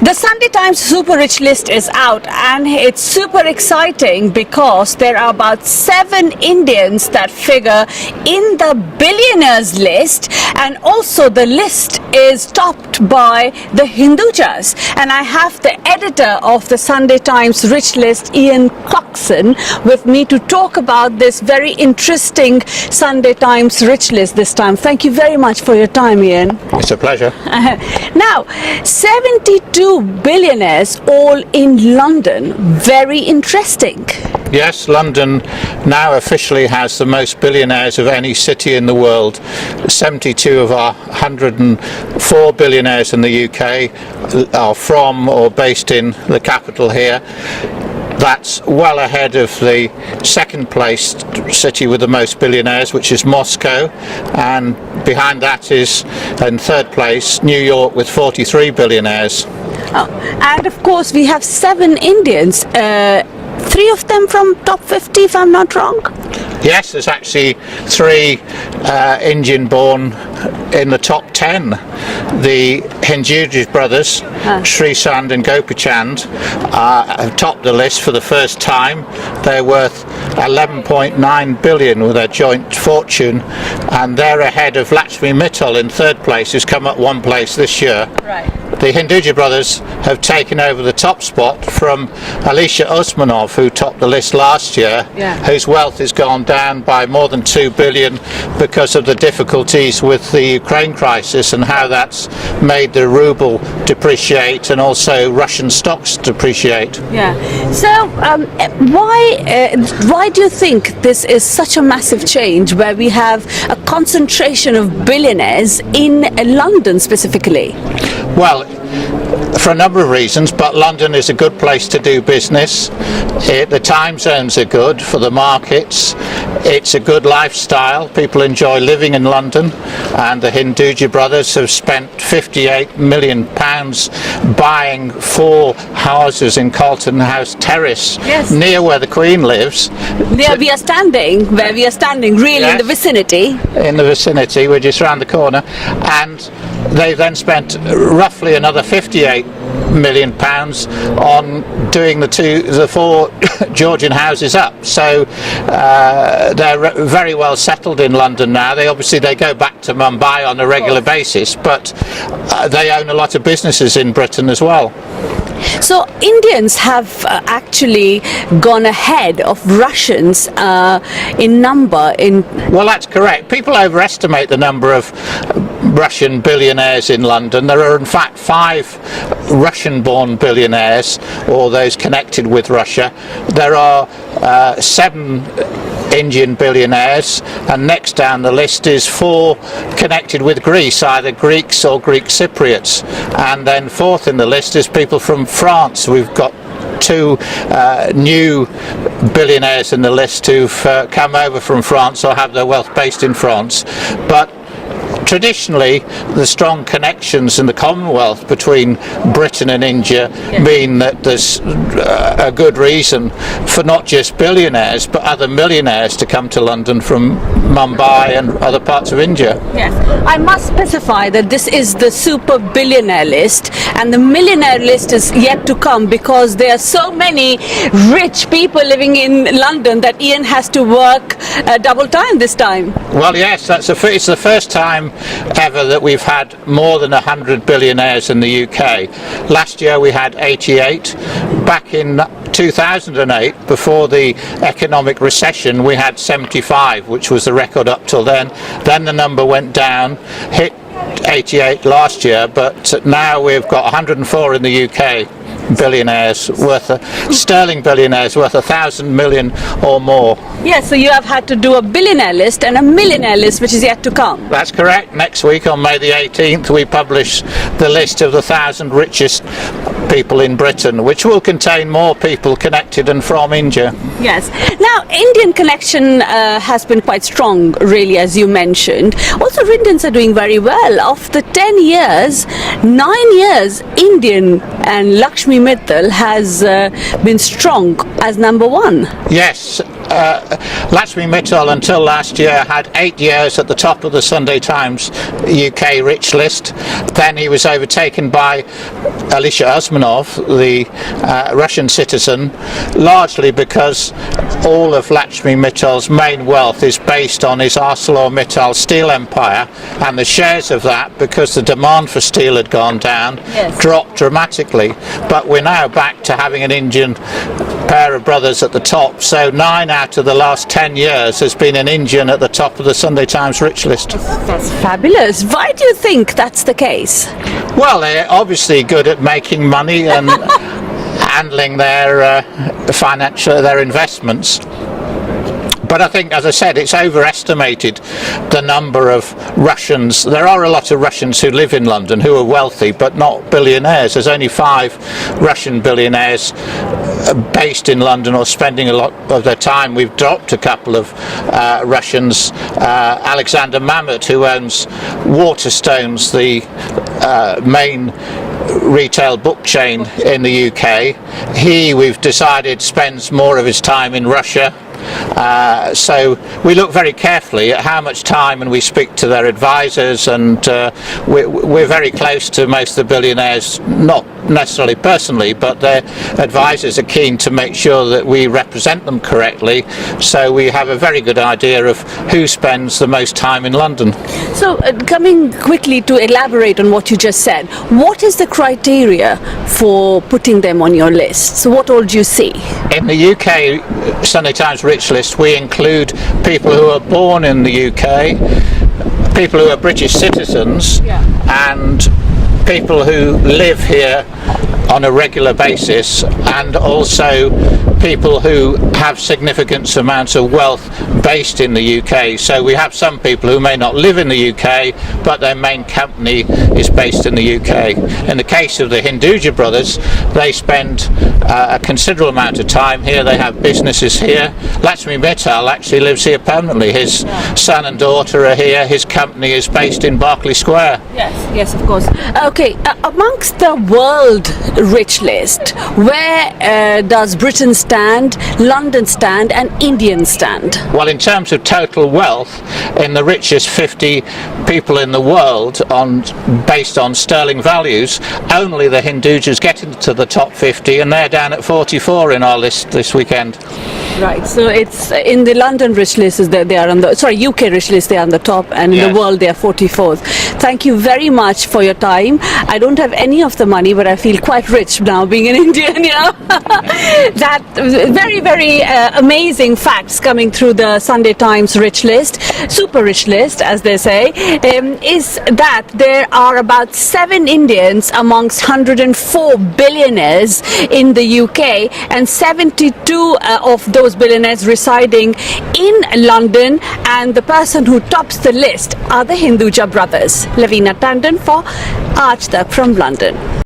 The Sunday Times Super Rich List is out, and it's super exciting because there are about 7 Indians that figure in the Billionaires list, and also the list is topped by the Hindujas. And I have the editor of the Sunday Times Rich List, Ian Coxson, with me to talk about this very interesting Sunday Times Rich List this time. Thank you very much for your time, Ian. It's a pleasure. Now, 72 billionaires all in London. Very interesting. Yes, London now officially has the most billionaires of any city in the world. 72 of our 104 billionaires in the UK are from or based in the capital here. That's well ahead of the second place city with the most billionaires, which is Moscow, and behind that is, in third place, New York with 43 billionaires. Oh, and of course we have 7 Indians, 3 of them from top 50 if I'm not wrong. Yes, there's actually 3 Indian born in the top 10. The Hinduja brothers, Srishant and Gopichand, have topped the list for the first time. They're worth 11.9 billion with their joint fortune, and they're ahead of Lakshmi Mittal in third place, who's come up 1 place this year. Right. The Hinduja brothers have taken over the top spot from Alisha Osmanov, who topped the list last year, whose wealth has gone down by more than 2 billion because of the difficulties with the Ukraine crisis and how that's made the ruble depreciate and also Russian stocks depreciate. Yeah. So why do you think this is such a massive change where we have a concentration of billionaires in London specifically? Well, for a number of reasons, but London is a good place to do business. The time zones are good for the markets. It's a good lifestyle. People enjoy living in London, and the Hinduja brothers have spent £58 million buying 4 houses in Carlton House Terrace, near where the Queen lives. Where we are standing, really, yes, in the vicinity. In the vicinity, we're just around the corner, and they then spent roughly another £58 million on doing the 4 Georgian houses up. So they're very well settled in London now. They go back to Mumbai on a regular basis, but they own a lot of businesses in Britain as well. So Indians have actually gone ahead of Russians in number. Well, that's correct. People overestimate the number of Russian billionaires in London. There are in fact 5 Russian-born billionaires, or those connected with Russia. There are 7 Indian billionaires, and next down the list is 4 connected with Greece, either Greeks or Greek Cypriots, and then 4th in the list is people from France. We've got 2 new billionaires in the list who've come over from France or have their wealth based in France. But traditionally, the strong connections in the Commonwealth between Britain and India mean that there's a good reason for not just billionaires but other millionaires to come to London from Mumbai and other parts of India. Yes, I must specify that this is the super billionaire list, and the millionaire list is yet to come because there are so many rich people living in London that Ian has to work double time this time. Well, yes, it's the first time ever that we've had more than 100 billionaires in the UK. Last year we had 88. Back in 2008, before the economic recession, we had 75, which was the record up till then. Then the number went down, hit 88 last year, but now we've got 104 in the UK. Billionaires sterling billionaires worth 1,000 million or more. Yes, so you have had to do a billionaire list and a millionaire list, which is yet to come. That's correct. Next week on May the 18th we publish the list of the 1,000 richest people in Britain, which will contain more people connected and from India. Yes. Now, Indian connection has been quite strong, really, as you mentioned. Also, Indians are doing very well. Of the 10 years, 9 years, Indian and Lakshmi Mittal has been strong as number 1. Yes, Lakshmi Mittal until last year had 8 years at the top of the Sunday Times UK rich list. Then he was overtaken by Alisher Usmanov, the Russian citizen, largely because all of Lakshmi Mittal's main wealth is based on his ArcelorMittal steel empire, and the shares of that, because the demand for steel had gone down, dropped dramatically. But we're now back to having an Indian pair of brothers at the top, so 9 out of the last 10 years has been an Indian at the top of the Sunday Times rich list. That's fabulous. Why do you think that's the case? Well, they're obviously good at making money and handling their their investments. But I think, as I said, it's overestimated the number of Russians. There are a lot of Russians who live in London who are wealthy, but not billionaires. There's only 5 Russian billionaires based in London or spending a lot of their time. We've dropped a couple of Russians. Alexander Mamut, who owns Waterstones, the main retail book chain in the UK, we've decided, spends more of his time in Russia. So we look very carefully at how much time, and we speak to their advisors, and we're very close to most of the billionaires, not necessarily personally, but their advisors are keen to make sure that we represent them correctly, so we have a very good idea of who spends the most time in London. So coming quickly to elaborate on what you just said, what is the criteria for putting them on your list? So what all do you see? In the UK Sunday Times rich list, we include people who are born in the UK, people who are British citizens, and people who live here on a regular basis, and also people who have significant amounts of wealth based in the UK. So we have some people who may not live in the UK, but their main company is based in the UK. In the case of the Hinduja brothers, they spend a considerable amount of time here. They have businesses here. Lakshmi Mittal actually lives here permanently. His son and daughter are here. His company is based in Berkeley Square. Yes, of course. Okay, amongst the world rich list, where does Britain stand, London stand, and India stand? Well, in terms of total wealth, in the richest 50 people in the world, based on sterling values, only the Hindujas get into the top 50, and they're down at 44 in our list this weekend. Right, so it's in the London rich list, they are on the, UK rich list, they are on the top, and in the world they are 44th. Thank you very much for your time. I don't have any of the money, but I feel quite rich now being an Indian, That very, very amazing facts coming through the Sunday Times rich list, super rich list as they say, is that there are about 7 Indians amongst 104 billionaires in the UK, and 72 of those billionaires residing in London, and the person who tops the list are the Hinduja brothers. Lavina Tandon for Aaj Tak from London.